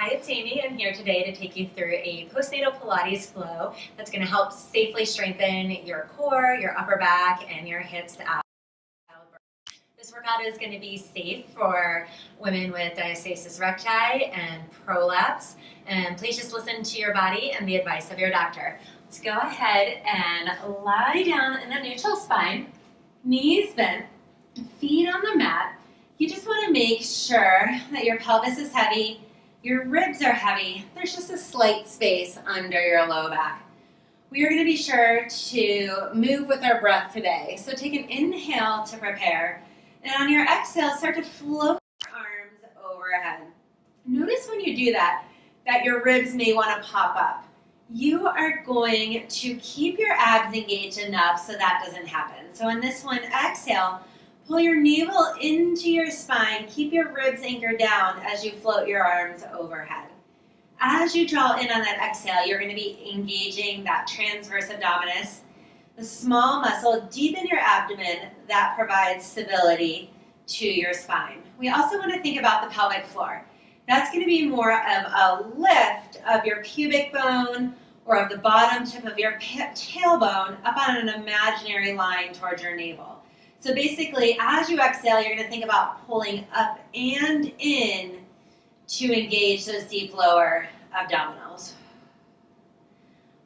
Hi, it's Amy. I'm here today to take you through a postnatal Pilates flow that's going to help safely strengthen your core, your upper back, and your hips after childbirth. This workout is going to be safe for women with Diastasis Recti and prolapse. And please just listen to your body and the advice of your doctor. Let's go ahead and lie down in a neutral spine, knees bent, feet on the mat. You just want to make sure that your pelvis is heavy, your ribs are heavy. There's just a slight space under your low back. We are going to be sure to move with our breath today. So take an inhale to prepare. And on your exhale, start to float your arms overhead. Notice when you do that your ribs may want to pop up. You are going to keep your abs engaged enough so that doesn't happen. So on this one, exhale. Pull your navel into your spine. Keep your ribs anchored down as you float your arms overhead. As you draw in on that exhale, you're going to be engaging that transverse abdominis, the small muscle deep in your abdomen that provides stability to your spine. We also want to think about the pelvic floor. That's going to be more of a lift of your pubic bone or of the bottom tip of your tailbone up on an imaginary line towards your navel. So basically, as you exhale, you're going to think about pulling up and in to engage those deep lower abdominals.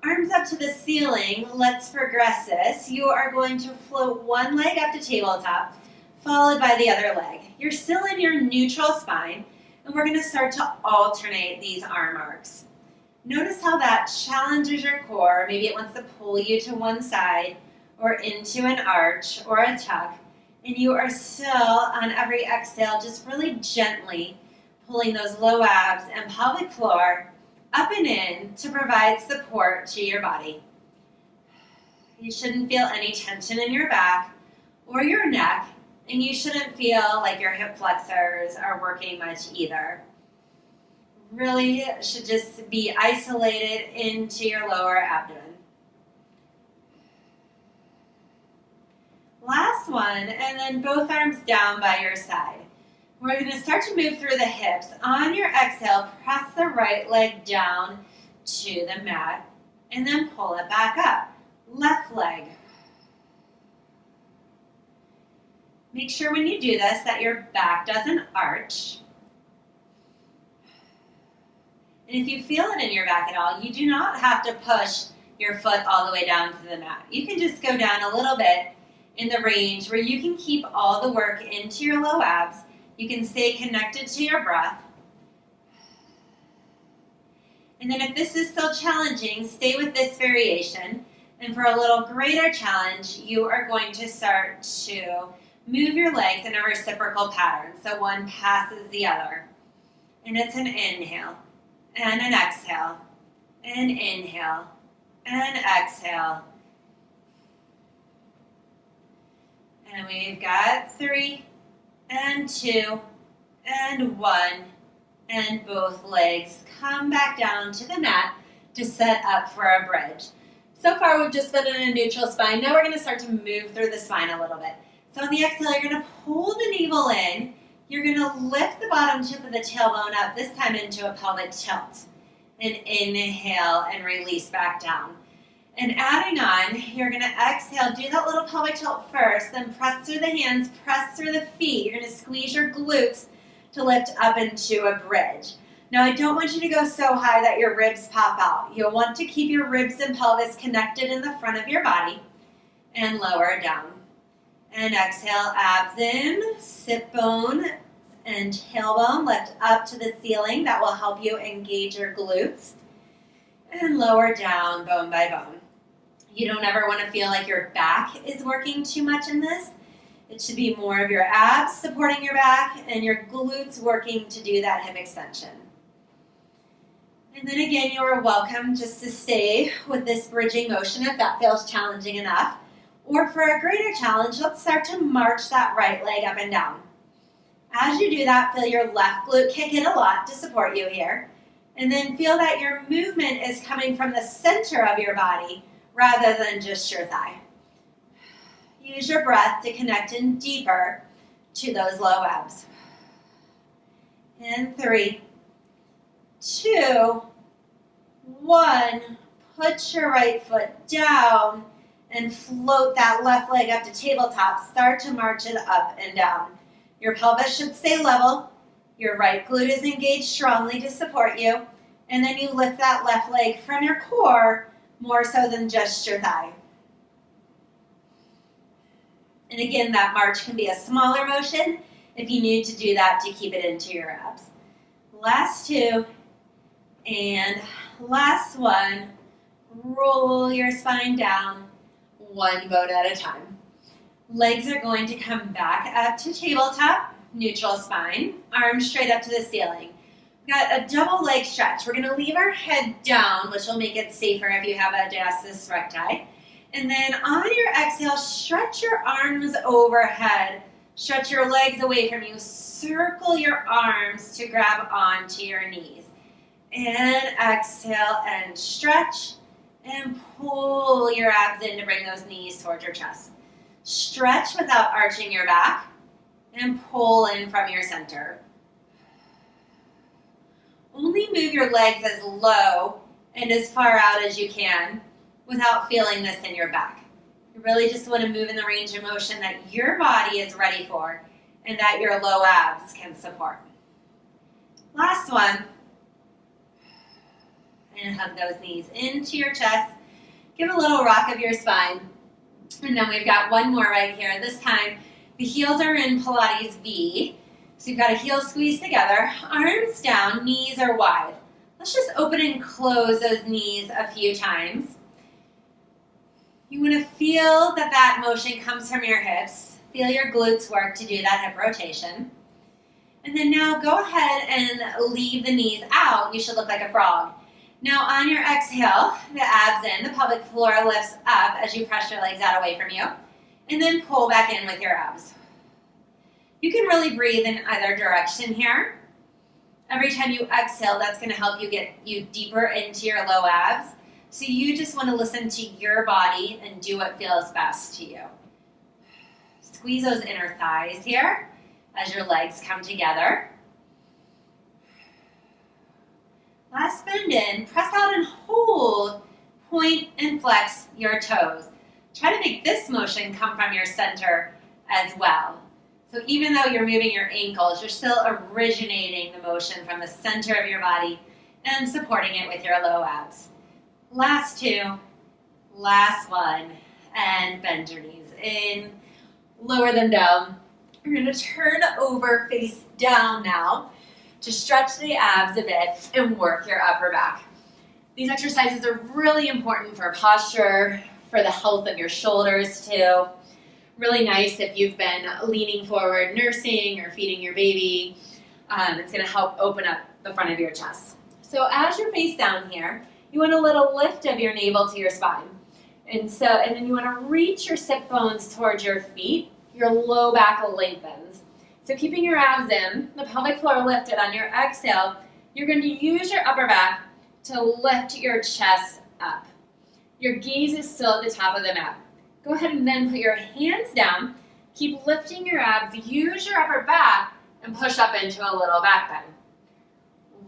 Arms up to the ceiling. Let's progress this. You are going to float one leg up to tabletop, followed by the other leg. You're still in your neutral spine, and we're going to start to alternate these arm arcs. Notice how that challenges your core. Maybe it wants to pull you to one side, or into an arch or a tuck, and you are still on every exhale just really gently pulling those low abs and pelvic floor up and in to provide support to your body. You shouldn't feel any tension in your back or your neck, and you shouldn't feel like your hip flexors are working much either. Really should just be isolated into your lower abdomen. Last one, and then both arms down by your side. We're going to start to move through the hips. On your exhale, press the right leg down to the mat, and then pull it back up. Left leg. Make sure when you do this that your back doesn't arch. And if you feel it in your back at all, you do not have to push your foot all the way down to the mat. You can just go down a little bit in the range where you can keep all the work into your low abs. You can stay connected to your breath. And then if this is still challenging, stay with this variation. And for a little greater challenge, you are going to start to move your legs in a reciprocal pattern. So one passes the other. And it's an inhale and an exhale, an inhale and exhale. And we've got 3 and 2 and 1, and both legs come back down to the mat to set up for a bridge. So far we've just been in a neutral spine. Now we're going to start to move through the spine a little bit. So on the exhale, you're going to pull the navel in. You're going to lift the bottom tip of the tailbone up, this time into a pelvic tilt. And inhale and release back down. And adding on, you're going to exhale, do that little pelvic tilt first, then press through the hands, press through the feet. You're going to squeeze your glutes to lift up into a bridge. Now, I don't want you to go so high that your ribs pop out. You'll want to keep your ribs and pelvis connected in the front of your body and lower down. And exhale, abs in, sit bone and tailbone lift up to the ceiling. That will help you engage your glutes. And lower down, bone by bone. You don't ever want to feel like your back is working too much in this. It should be more of your abs supporting your back and your glutes working to do that hip extension. And then again, you are welcome just to stay with this bridging motion if that feels challenging enough. Or for a greater challenge, let's start to march that right leg up and down. As you do that, feel your left glute kick in a lot to support you here. And then feel that your movement is coming from the center of your body rather than just your thigh. Use your breath to connect in deeper to those low abs. In 3, 2, 1. Put your right foot down and float that left leg up to tabletop. Start to march it up and down. Your pelvis should stay level. Your right glute is engaged strongly to support you. And then you lift that left leg from your core more so than just your thigh. And again, that march can be a smaller motion if you need to do that to keep it into your abs. Last 2. And last 1. Roll your spine down, 1 bone at a time. Legs are going to come back up to tabletop, neutral spine, arms straight up to the ceiling. We've got a double leg stretch. We're going to leave our head down, which will make it safer if you have a diastasis recti. And then on your exhale, stretch your arms overhead. Stretch your legs away from you. Circle your arms to grab onto your knees. And exhale and stretch. And pull your abs in to bring those knees towards your chest. Stretch without arching your back. And pull in from your center. Only move your legs as low and as far out as you can without feeling this in your back. You really just want to move in the range of motion that your body is ready for and that your low abs can support. Last one. And hug those knees into your chest. Give a little rock of your spine. And then we've got one more right here. This time, the heels are in Pilates V. So you've got a heel squeeze together, arms down, knees are wide. Let's just open and close those knees a few times. You want to feel that that motion comes from your hips. Feel your glutes work to do that hip rotation. And then now go ahead and leave the knees out. You should look like a frog. Now on your exhale, the abs in, the pelvic floor lifts up as you press your legs out away from you. And then pull back in with your abs. You can really breathe in either direction here. Every time you exhale, that's going to help you get you deeper into your low abs. So you just want to listen to your body and do what feels best to you. Squeeze those inner thighs here as your legs come together. Last bend in, press out and hold, point and flex your toes. Try to make this motion come from your center as well. So even though you're moving your ankles, you're still originating the motion from the center of your body and supporting it with your low abs. Last 2, last 1, and bend your knees in, lower them down. You're going to turn over face down now to stretch the abs a bit and work your upper back. These exercises are really important for posture, for the health of your shoulders too. Really nice if you've been leaning forward, nursing or feeding your baby. It's going to help open up the front of your chest. So as you're face down here, you want a little lift of your navel to your spine. And then you want to reach your sit bones towards your feet. Your low back lengthens. So keeping your abs in, the pelvic floor lifted on your exhale, you're going to use your upper back to lift your chest up. Your gaze is still at the top of the mat. Go ahead and then put your hands down. Keep lifting your abs. Use your upper back and push up into a little back bend.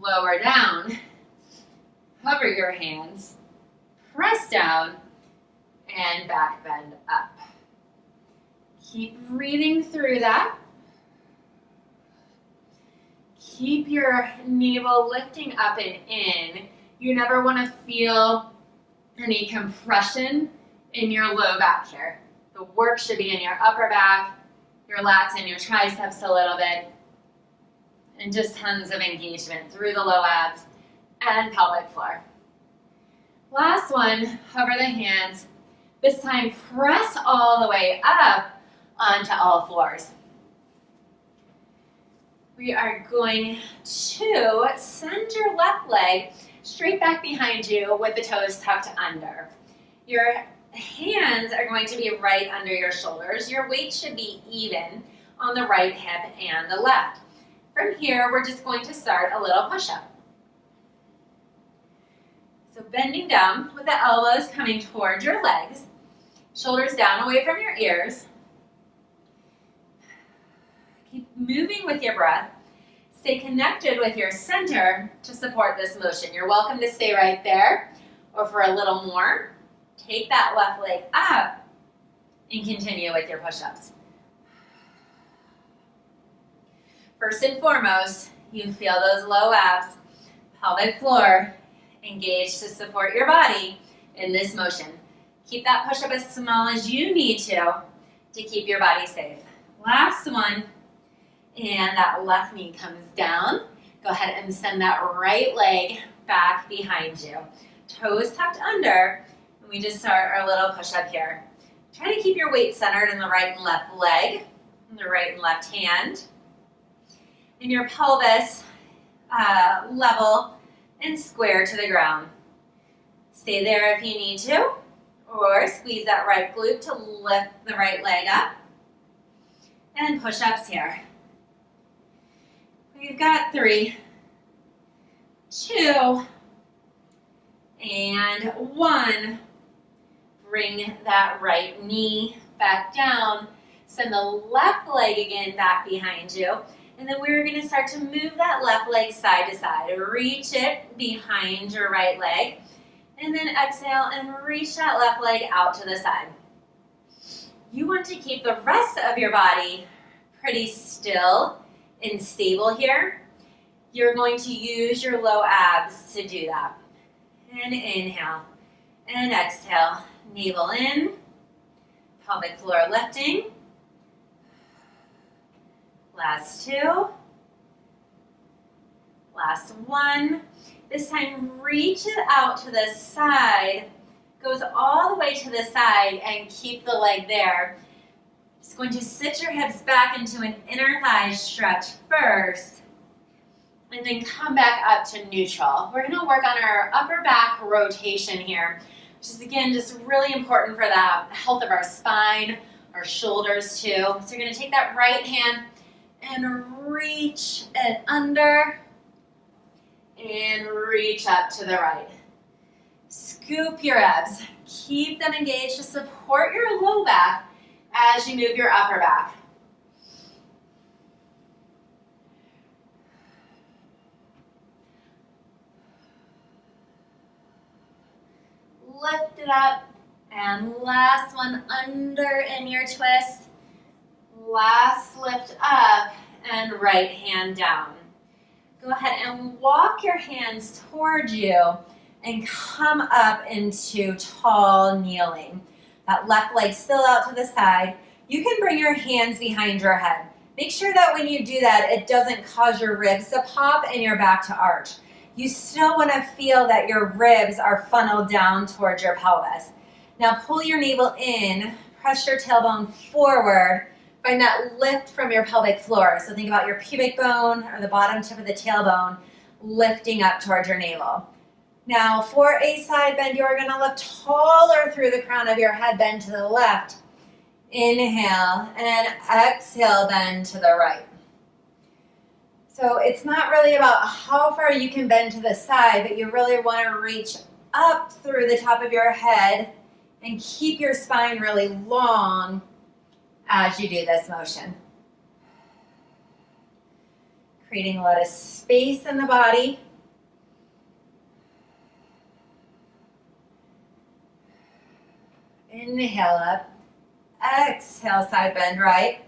Lower down. Hover your hands. Press down and back bend up. Keep breathing through that. Keep your navel lifting up and in. You never want to feel any compression in your low back here. The work should be in your upper back, your lats and your triceps a little bit, and just tons of engagement through the low abs and pelvic floor. Last one, hover the hands. This time, press all the way up onto all fours. We are going to send your left leg straight back behind you with the toes tucked under. Your hands are going to be right under your shoulders. Your weight should be even on the right hip and the left. From here, we're just going to start a little push-up. So bending down with the elbows coming towards your legs, shoulders down away from your ears. Keep moving with your breath. stay connected with your center to support this motion. You're welcome to stay right there, or for a little more, take that left leg up and continue with your push-ups. First and foremost, you feel those low abs, pelvic floor engaged to support your body in this motion. Keep that push-up as small as you need to keep your body safe. Last one, and that left knee comes down. Go ahead and send that right leg back behind you. Toes tucked under, and we just start our little push-up here. Try to keep your weight centered in the right and left leg, and the right and left hand. And your pelvis level and square to the ground. Stay there if you need to, or squeeze that right glute to lift the right leg up. And push-ups here. We've got 3, 2, and 1. Bring that right knee back down. Send the left leg again back behind you. And then we're going to start to move that left leg side to side. Reach it behind your right leg. And then exhale and reach that left leg out to the side. You want to keep the rest of your body pretty still and stable here. You're going to use your low abs to do that. And inhale and exhale. Navel in, pelvic floor lifting. Last 2. Last 1. This time, reach it out to the side. Goes all the way to the side and keep the leg there. Just going to sit your hips back into an inner thigh stretch first. And then come back up to neutral. We're going to work on our upper back rotation here, which is, again, just really important for the health of our spine, our shoulders too. So you're going to take that right hand and reach it under and reach up to the right. Scoop your abs. Keep them engaged to support your low back as you move your upper back. Lift it up. And last one, under in your twist. Last lift up and right hand down. Go ahead and walk your hands towards you and come up into tall kneeling. That left leg still out to the side. You can bring your hands behind your head. Make sure that when you do that, it doesn't cause your ribs to pop and your back to arch. You still want to feel that your ribs are funneled down towards your pelvis. Now pull your navel in, press your tailbone forward. Find that lift from your pelvic floor. So think about your pubic bone or the bottom tip of the tailbone lifting up towards your navel. Now for a side bend, you're going to lift taller through the crown of your head, bend to the left. Inhale and exhale, bend to the right. So it's not really about how far you can bend to the side, but you really want to reach up through the top of your head and keep your spine really long as you do this motion. Creating a lot of space in the body. Inhale up. Exhale, side bend right.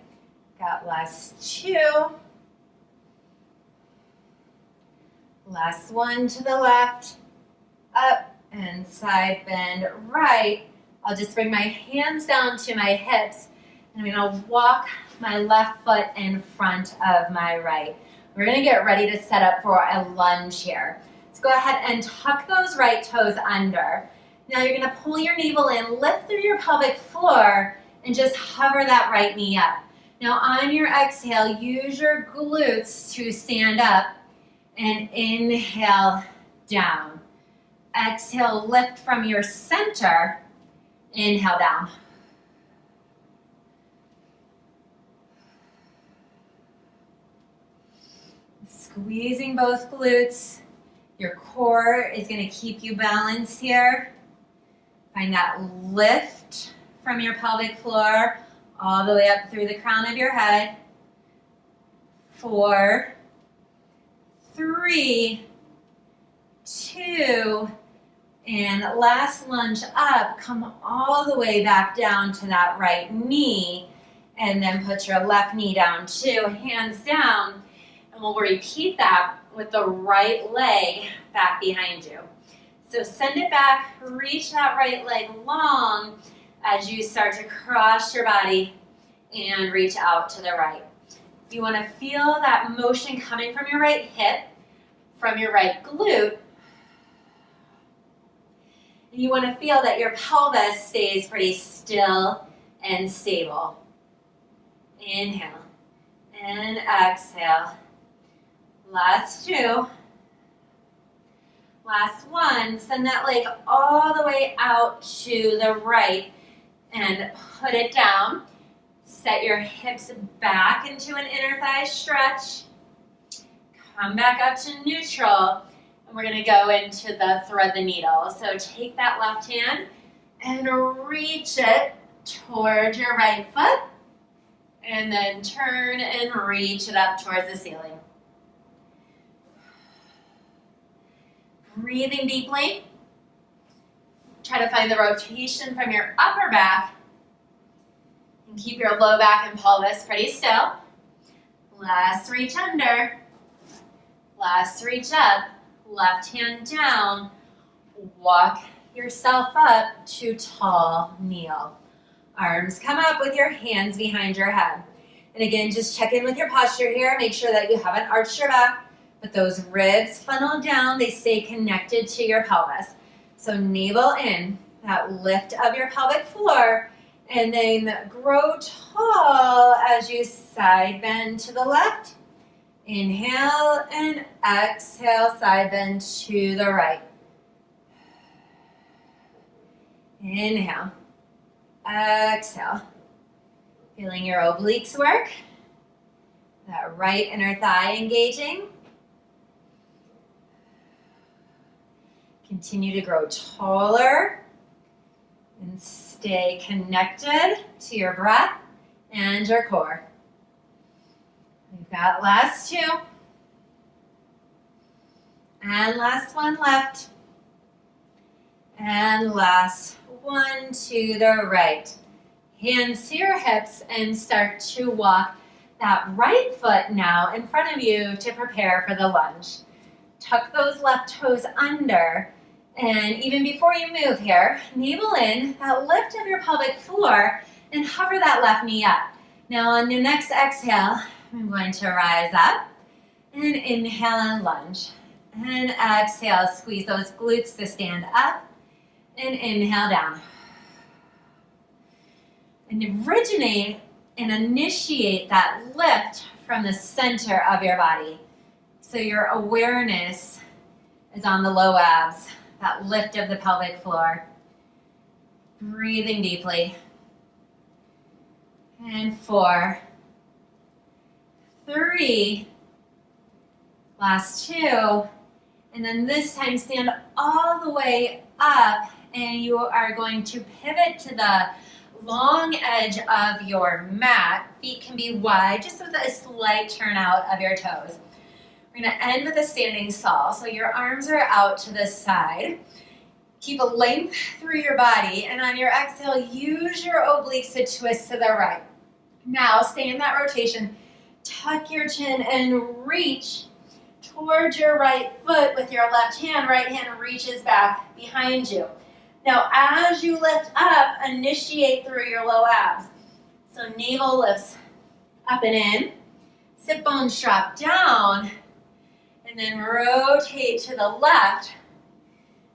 Got last 2. Last 1 to the left. Up and side bend right. I'll just bring my hands down to my hips. And I'm going to walk my left foot in front of my right. We're going to get ready to set up for a lunge here. So go ahead and tuck those right toes under. Now you're going to pull your navel in, lift through your pelvic floor, and just hover that right knee up. Now on your exhale, use your glutes to stand up and inhale down. Exhale, lift from your center, inhale down. Squeezing both glutes. Your core is going to keep you balanced here. Find that lift from your pelvic floor all the way up through the crown of your head. 4, 3, 2, and last lunge up. Come all the way back down to that right knee, and then put your left knee down too, hands down, and we'll repeat that with the right leg back behind you. So send it back, reach that right leg long as you start to cross your body and reach out to the right. You want to feel that motion coming from your right hip, from your right glute. And you want to feel that your pelvis stays pretty still and stable. Inhale and exhale. Last 2. Last 1. Send that leg all the way out to the right and put it down. Set your hips back into an inner thigh stretch. Come back up to neutral. And we're going to go into the thread the needle. So take that left hand and reach it towards your right foot. And then turn and reach it up towards the ceiling. Breathing deeply. Try to find the rotation from your upper back. And keep your low back and pelvis pretty still. Last reach under. Last reach up. Left hand down. Walk yourself up to tall kneel. Arms come up with your hands behind your head. And again, just check in with your posture here. Make sure that you haven't arched your back, but those ribs funnel down. They stay connected to your pelvis. So navel in, that lift of your pelvic floor, and then grow tall as you side bend to the left. Inhale and exhale, side bend to the right. Inhale. Exhale. Feeling your obliques work. That right inner thigh engaging. Continue to grow taller and stay connected to your breath and your core. We've got last 2. And last 1 left. And last 1 to the right. Hands to your hips and start to walk that right foot now in front of you to prepare for the lunge. Tuck those left toes under, and even before you move here, navel in, that lift of your pelvic floor, and hover that left knee up. Now on your next exhale, I'm going to rise up, and inhale and lunge. And exhale, squeeze those glutes to stand up, and inhale down. And originate and initiate that lift from the center of your body. So your awareness is on the low abs, that lift of the pelvic floor. Breathing deeply. And 4, 3, last 2, and then this time stand all the way up, and you are going to pivot to the long edge of your mat. Feet can be wide, just with a slight turn out of your toes. We're going to end with a standing saw. So your arms are out to the side. Keep a length through your body, and on your exhale, use your obliques to twist to the right. Now, stay in that rotation. Tuck your chin and reach towards your right foot with your left hand. Right hand reaches back behind you. Now, as you lift up, initiate through your low abs. So navel lifts up and in. Sit bones drop down. And then rotate to the left.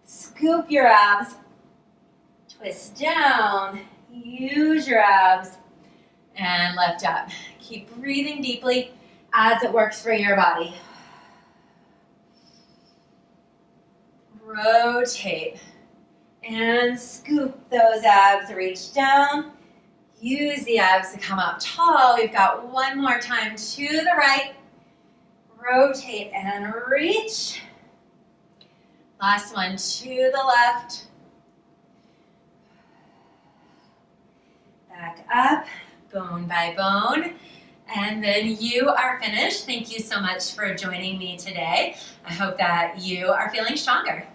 Scoop your abs. Twist down. Use your abs. And lift up. Keep breathing deeply as it works for your body. Rotate. And scoop those abs, reach down. Use the abs to come up tall. We've got one more time to the right. Rotate and reach. Last one to the left. Back up, bone by bone. And then you are finished. Thank you so much for joining me today. I hope that you are feeling stronger.